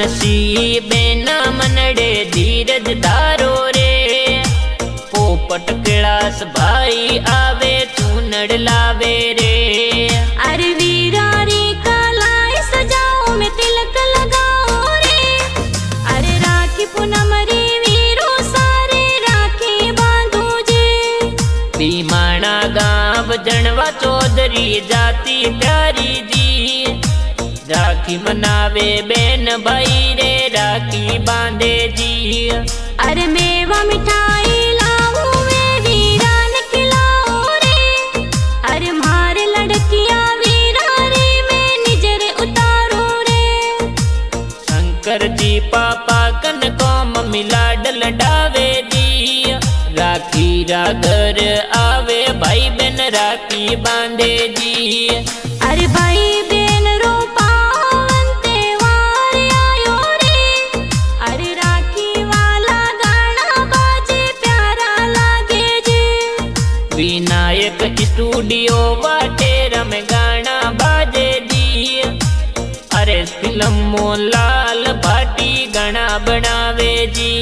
मानसी बेना मनडे धीरज धारो रे। पोपट कैलाश भाई आवे चूनड़ लावे रे। अरे वीरा रे कालाई सजाओ मैं तिलक लगाओ रे। अरे राखी पूनम रे वीरो सारे राखी बांधो जे। भीमाणा गांव जनवा चौधरी जाती प्यारी जी। राखी मनावे बेन भाई रे राखी बांधे जी। अरे मेवा मिठाई लाओ मैं वीरा ने खिलाओ रे। अरे मारे लड़कियां वीरा रे मैं निजरे उतारो रे। शंकर जी पापा कन कौम मिला डल डावे जी। राखी रा घर आवे भाई बहन राखी बांधे जी। अरे भाई बहन रो पावन त्योहार आयो रे। अरे राखी वाला गाना बाजे प्यारा लागे जे। विनायक स्टूडियो वाटेर में गाना बाजे जी। अरे फिल्म मोहनलाल भाटी गाना बनावे जी।